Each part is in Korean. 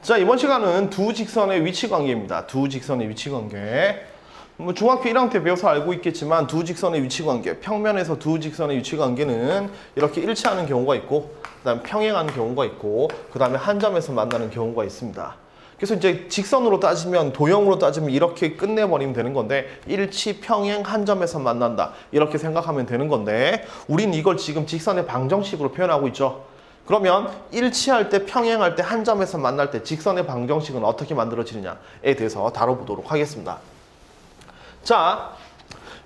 자, 이번 시간은 두 직선의 위치 관계입니다. 두 직선의 위치 관계. 뭐 중학교 1학년 때 배워서 알고 있겠지만 두 직선의 위치 관계, 평면에서 두 직선의 위치 관계는 이렇게 일치하는 경우가 있고, 그다음에 평행하는 경우가 있고, 그다음에 한 점에서 만나는 경우가 있습니다. 그래서 이제 직선으로 따지면, 도형으로 따지면 이렇게 끝내버리면 되는 건데, 일치, 평행, 한 점에서 만난다, 이렇게 생각하면 되는 건데, 우린 이걸 지금 직선의 방정식으로 표현하고 있죠. 그러면 일치할 때, 평행할 때, 한 점에서 만날 때 직선의 방정식은 어떻게 만들어지느냐에 대해서 다뤄보도록 하겠습니다. 자,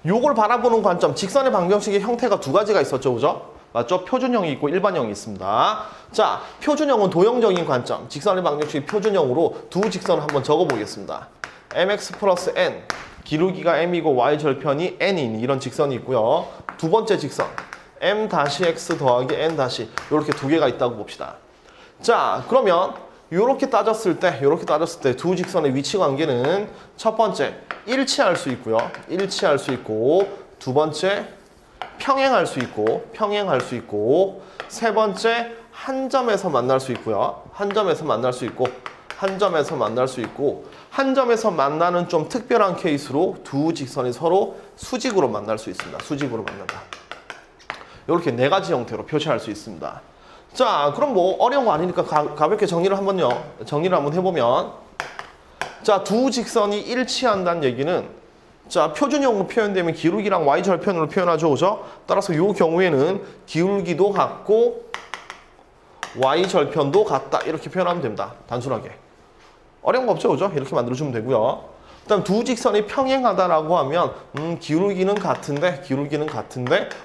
요걸 바라보는 관점, 직선의 방정식의 형태가 두 가지가 있었죠, 그죠? 맞죠? 표준형이 있고 일반형이 있습니다. 자, 표준형은 도형적인 관점, 직선의 방정식의 표준형으로 두 직선을 한번 적어보겠습니다. mx 플러스 n, 기울기가 m이고 y절편이 n인 이런 직선이 있고요. 두 번째 직선, m-x 더하기 n- 이렇게 두 개가 있다고 봅시다. 자, 그러면 이렇게 따졌을 때 두 직선의 위치 관계는 첫 번째, 일치할 수 있고요. 일치할 수 있고, 두 번째, 평행할 수 있고, 세 번째, 한 점에서 만날 수 있고요. 한 점에서 만날 수 있고, 한 점에서 만나는 좀 특별한 케이스로 두 직선이 서로 수직으로 만날 수 있습니다. 수직으로 만난다. 이렇게 네 가지 형태로 표시할 수 있습니다. 자, 그럼 뭐 어려운 거 아니니까 가볍게 정리를 한번 해보면, 자, 두 직선이 일치한다는 얘기는, 자, 표준형으로 표현되면 기울기랑 y절편으로 표현하죠, 그죠? 따라서 이 경우에는 기울기도 같고 y절편도 같다, 이렇게 표현하면 됩니다. 단순하게. 어려운 거 없죠, 그죠? 이렇게 만들어주면 되고요. 그다음 두 직선이 평행하다라고 하면 기울기는 같은데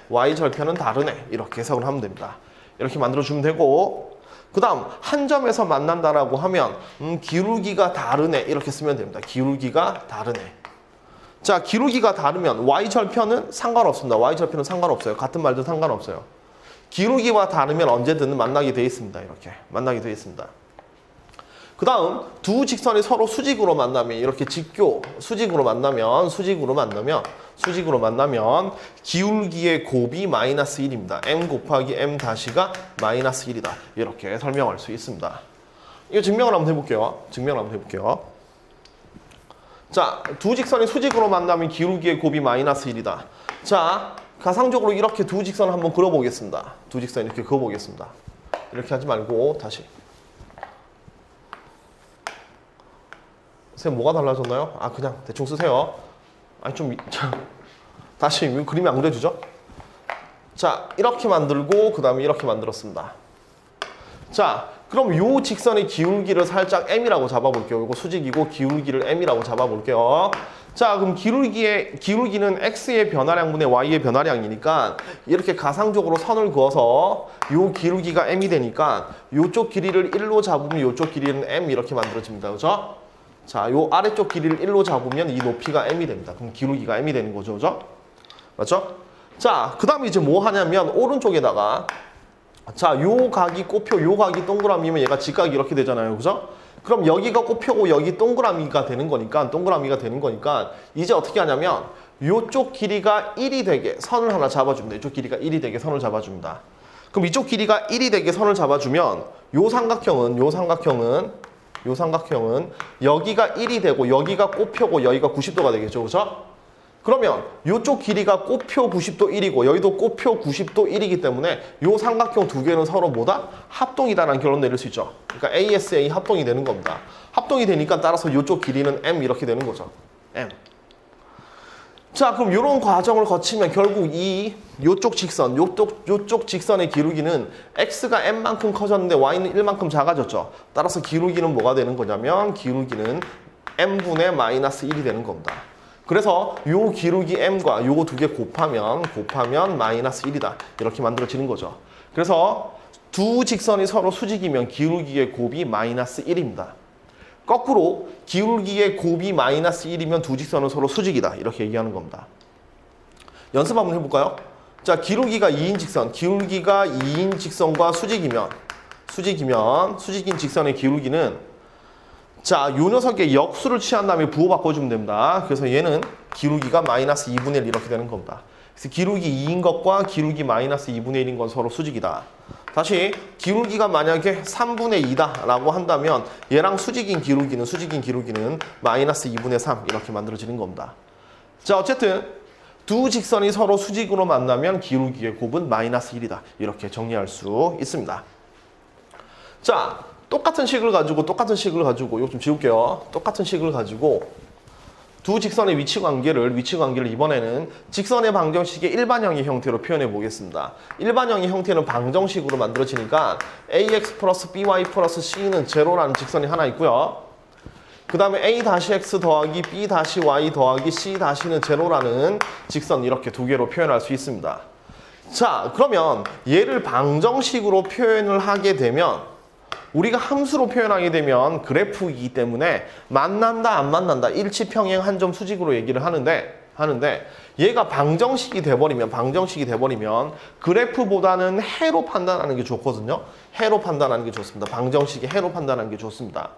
y절편은 다르네, 이렇게 해석을 하면 됩니다. 이렇게 만들어주면 되고, 그 다음 한 점에서 만난다라고 하면 기울기가 다르네, 이렇게 쓰면 됩니다. 기울기가 다르네. 자, 기울기가 다르면 y절편은 상관없습니다. y절편은 상관없어요. 같은 말도 상관없어요. 기울기와 다르면 언제든 만나게 돼 있습니다. 이렇게 만나게 돼 있습니다. 그 다음 두 직선이 서로 수직으로 만나면, 이렇게 수직으로 만나면 기울기의 곱이 마이너스 1입니다. m 곱하기 m-가 마이너스 1이다. 이렇게 설명할 수 있습니다. 이거 증명을 한번 해볼게요. 자, 두 직선이 수직으로 만나면 기울기의 곱이 마이너스 1이다. 자, 가상적으로 이렇게 두 직선을 한번 그려보겠습니다. 두 직선 이렇게 그어보겠습니다. 이렇게 하지 말고 다시. 선생님 뭐가 달라졌나요? 아, 그냥 대충 쓰세요. 아니 다시 그림이 안 그려지죠? 자, 이렇게 만들고 그 다음에 이렇게 만들었습니다. 자, 그럼 요 직선의 기울기를 살짝 m이라고 잡아볼게요. 이거 수직이고 기울기를 m이라고 잡아볼게요. 자, 그럼 기울기는 x의 변화량분의 y의 변화량이니까 이렇게 가상적으로 선을 그어서 요 기울기가 m이 되니까 요쪽 길이를 1로 잡으면 요쪽 길이는 m, 이렇게 만들어집니다. 그죠? 자, 요 아래쪽 길이를 1로 잡으면 이 높이가 m이 됩니다. 그럼 기울기가 m이 되는 거죠, 그죠? 맞죠? 자, 그 다음에 이제 뭐 하냐면 오른쪽에다가, 자, 요 각이 꽃표, 요 각이 동그라미면 얘가 직각이 이렇게 되잖아요, 그죠? 그럼 여기가 꽃표고 여기 동그라미가 되는 거니까 이제 어떻게 하냐면 요쪽 길이가 1이 되게 선을 하나 잡아줍니다. 이쪽 길이가 1이 되게 선을 잡아줍니다. 그럼 이쪽 길이가 1이 되게 선을 잡아주면 요 삼각형은 여기가 1이 되고 여기가 꽃표고 여기가 90도가 되겠죠, 그죠? 그러면 이쪽 길이가 꽃표 90도 1이고 여기도 꽃표 90도 1이기 때문에 이 삼각형 두 개는 서로 뭐다? 합동이다라는 결론 내릴 수 있죠. 그러니까 ASA 합동이 되는 겁니다. 합동이 되니까 따라서 이쪽 길이는 M, 이렇게 되는 거죠. M. 자, 그럼 이런 과정을 거치면 결국 요쪽 직선의 기울기는 X가 M만큼 커졌는데 Y는 1만큼 작아졌죠. 따라서 기울기는 뭐가 되는 거냐면 기울기는 M분의 마이너스 1이 되는 겁니다. 그래서 요 기울기 m과 요거 두 개 곱하면 마이너스 1이다. 이렇게 만들어지는 거죠. 그래서 두 직선이 서로 수직이면 기울기의 곱이 마이너스 1입니다. 거꾸로 기울기의 곱이 마이너스 1이면 두 직선은 서로 수직이다. 이렇게 얘기하는 겁니다. 연습 한번 해볼까요? 자, 기울기가 2인 직선, 기울기가 2인 직선과 수직인 직선의 기울기는, 자, 요 녀석의 역수를 취한 다음에 부호 바꿔주면 됩니다. 그래서 얘는 기울기가 마이너스 2분의 1 이렇게 되는 겁니다. 그래서 기울기 2인 것과 기울기 마이너스 2분의 1인 건 서로 수직이다. 다시 기울기가 만약에 3분의 2다 라고 한다면 얘랑 수직인 기울기는 마이너스 2분의 3 이렇게 만들어지는 겁니다. 자, 어쨌든 두 직선이 서로 수직으로 만나면 기울기의 곱은 마이너스 1이다. 이렇게 정리할 수 있습니다. 자, 똑같은 식을 가지고 이거 좀 지울게요. 똑같은 식을 가지고 두 직선의 위치 관계를 이번에는 직선의 방정식의 일반형의 형태로 표현해 보겠습니다. 일반형의 형태는 방정식으로 만들어지니까 ax 플러스 by 플러스 c는 제로라는 직선이 하나 있고요. 그 다음에 a-x 더하기 b-y 더하기 c-는 제로라는 직선 이렇게 두 개로 표현할 수 있습니다. 자, 그러면 얘를 방정식으로 표현을 하게 되면 우리가 함수로 표현하게 되면 그래프이기 때문에 만난다 안 만난다 일치평행 한 점 수직으로 얘기를 하는데 얘가 방정식이 돼버리면 그래프보다는 해로 판단하는 게 좋거든요. 해로 판단하는 게 좋습니다. 방정식이 해로 판단하는 게 좋습니다.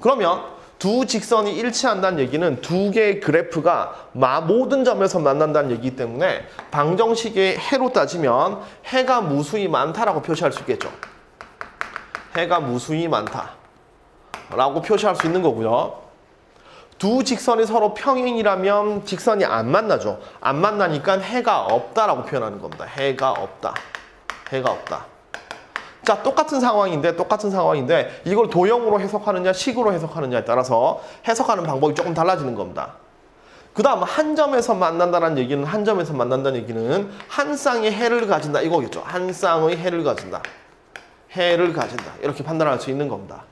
그러면 두 직선이 일치한다는 얘기는 두 개의 그래프가 모든 점에서 만난다는 얘기이기 때문에 방정식의 해로 따지면 해가 무수히 많다라고 표시할 수 있겠죠. 해가 무수히 많다라고 표시할 수 있는 거고요. 두 직선이 서로 평행이라면 직선이 안 만나죠. 안 만나니까 해가 없다라고 표현하는 겁니다. 해가 없다. 자, 똑같은 상황인데 이걸 도형으로 해석하느냐 식으로 해석하느냐에 따라서 해석하는 방법이 조금 달라지는 겁니다. 그 다음 한 점에서 만난다는 얘기는 한 쌍의 해를 가진다 이거겠죠. 한 쌍의 해를 가진다 이렇게 판단할 수 있는 겁니다.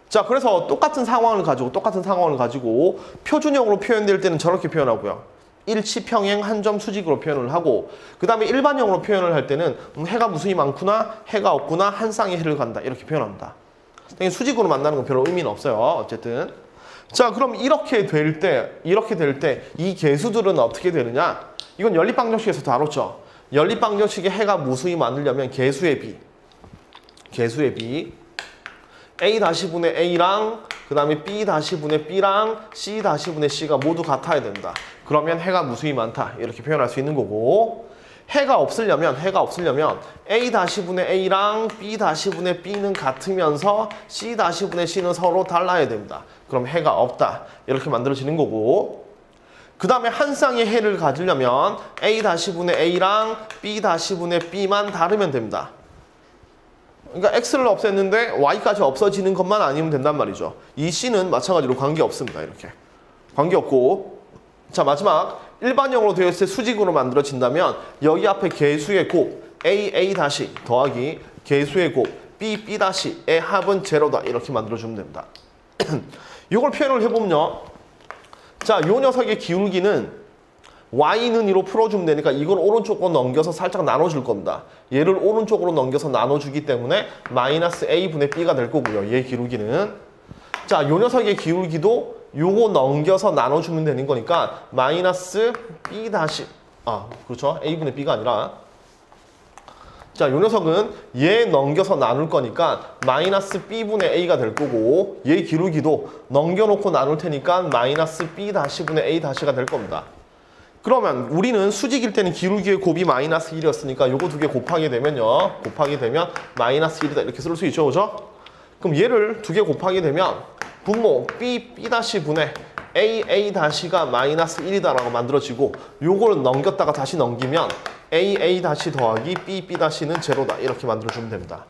자, 그래서 똑같은 상황을 가지고 표준형으로 표현될 때는 저렇게 표현하고요. 일치평행 한 점 수직으로 표현을 하고 그 다음에 일반형으로 표현을 할 때는 해가 무수히 많구나, 해가 없구나, 한 쌍의 해를 간다 이렇게 표현합니다. 수직으로 만나는 건 별로 의미는 없어요. 어쨌든 자, 그럼 이렇게 될 때 이 계수들은 어떻게 되느냐? 이건 연립방정식에서 다뤘죠. 연립방정식에 해가 무수히 많으려면 계수의 비 a-분의 a랑 그 다음에 b-분의 b랑 c-분의 c가 모두 같아야 된다. 그러면 해가 무수히 많다 이렇게 표현할 수 있는 거고, 해가 없으려면 a-분의 a랑 b-분의 b는 같으면서 c-분의 c는 서로 달라야 됩니다. 그럼 해가 없다 이렇게 만들어지는 거고, 그 다음에 한 쌍의 해를 가지려면 a-분의 a랑 b-분의 b만 다르면 됩니다. 그러니까 x를 없앴는데 y까지 없어지는 것만 아니면 된단 말이죠. 이 c는 마찬가지로 관계없습니다. 이렇게 관계없고, 자, 마지막 일반형으로 되어 있을 때 수직으로 만들어진다면 여기 앞에 계수의 곱 a 더하기 계수의 곱 b의 합은 제로다 이렇게 만들어주면 됩니다. 이걸 표현을 해보면요, 자, 요 녀석의 기울기는 y는 2로 풀어주면 되니까 이걸 오른쪽으로 넘겨서 살짝 나눠줄 겁니다. 얘를 오른쪽으로 넘겨서 나눠주기 때문에 마이너스 a분의 b가 될 거고요. 얘 기울기는. 자, 요 녀석의 기울기도 요거 넘겨서 나눠주면 되는 거니까 마이너스 b 그렇죠. a분의 b가 아니라, 자, 요 녀석은 얘 넘겨서 나눌 거니까 마이너스 b분의 a가 될 거고, 얘 기울기도 넘겨놓고 나눌 테니까 마이너스 b-분의 a-가 될 겁니다. 그러면 우리는 수직일 때는 기울기의 곱이 마이너스 1이었으니까 요거 두 개 곱하게 되면 마이너스 1이다 이렇게 쓸 수 있죠, 그죠? 그럼 얘를 두 개 곱하게 되면 분모 b-분의 a-가 마이너스 1이다라고 만들어지고, 요걸 넘겼다가 다시 넘기면 a 더하기 b-는 제로다 이렇게 만들어주면 됩니다.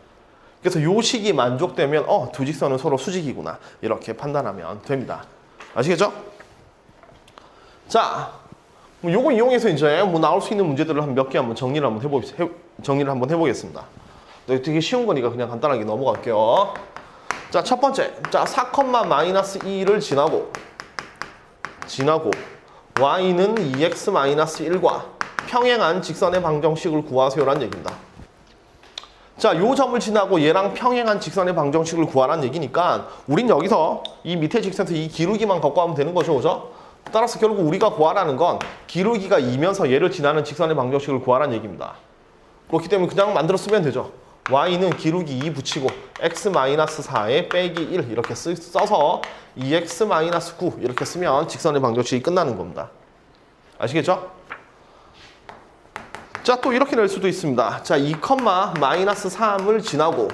그래서 요 식이 만족되면 두 직선은 서로 수직이구나 이렇게 판단하면 됩니다. 아시겠죠? 자, 요거 이용해서 이제 나올 수 있는 문제들을 몇 개 한번 정리를 한번 해보겠습니다. 되게 쉬운 거니까 그냥 간단하게 넘어갈게요. 자, 첫 번째, 자, 4,-2를 지나고 y는 2x-1과 평행한 직선의 방정식을 구하세요라는 얘기입니다. 자, 요 점을 지나고 얘랑 평행한 직선의 방정식을 구하라는 얘기니까 우린 여기서 이 밑에 직선에서 이 기울기만 갖고 하면 되는 거죠, 그죠? 따라서 결국 우리가 구하라는 건 기울기가 2면서 얘를 지나는 직선의 방정식을 구하라는 얘기입니다. 그렇기 때문에 그냥 만들어 쓰면 되죠. y는 기울기 2 붙이고 x-4에 빼기 1 이렇게 써서 2x-9 이렇게 쓰면 직선의 방정식이 끝나는 겁니다. 아시겠죠? 자, 또 이렇게 낼 수도 있습니다. 자, 2, 마이너스 3을 지나고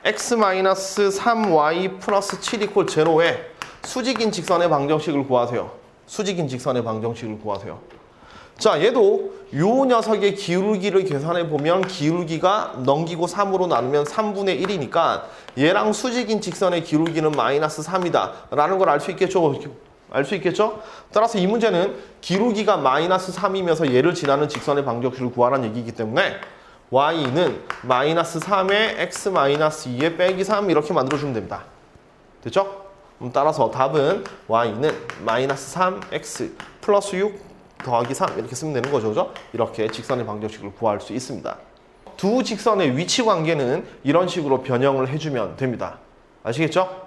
x 마이너스 3y 플러스 7 이퀄 0에 수직인 직선의 방정식을 구하세요. 수직인 직선의 방정식을 구하세요. 자, 얘도 요 녀석의 기울기를 계산해 보면 기울기가 넘기고 3으로 나누면 3분의 1이니까 얘랑 수직인 직선의 기울기는 마이너스 3이다 라는 걸 알 수 있겠죠? 알 수 있겠죠? 따라서 이 문제는 기울기가 마이너스 3이면서 얘를 지나는 직선의 방정식을 구하라는 얘기이기 때문에 y는 마이너스 3에 x 마이너스 2에 빼기 3 이렇게 만들어주면 됩니다. 됐죠? 따라서 답은 y는 마이너스 3x 플러스 6 더하기 3 이렇게 쓰면 되는 거죠. 그죠? 이렇게 직선의 방정식을 구할 수 있습니다. 두 직선의 위치 관계는 이런 식으로 변형을 해주면 됩니다. 아시겠죠?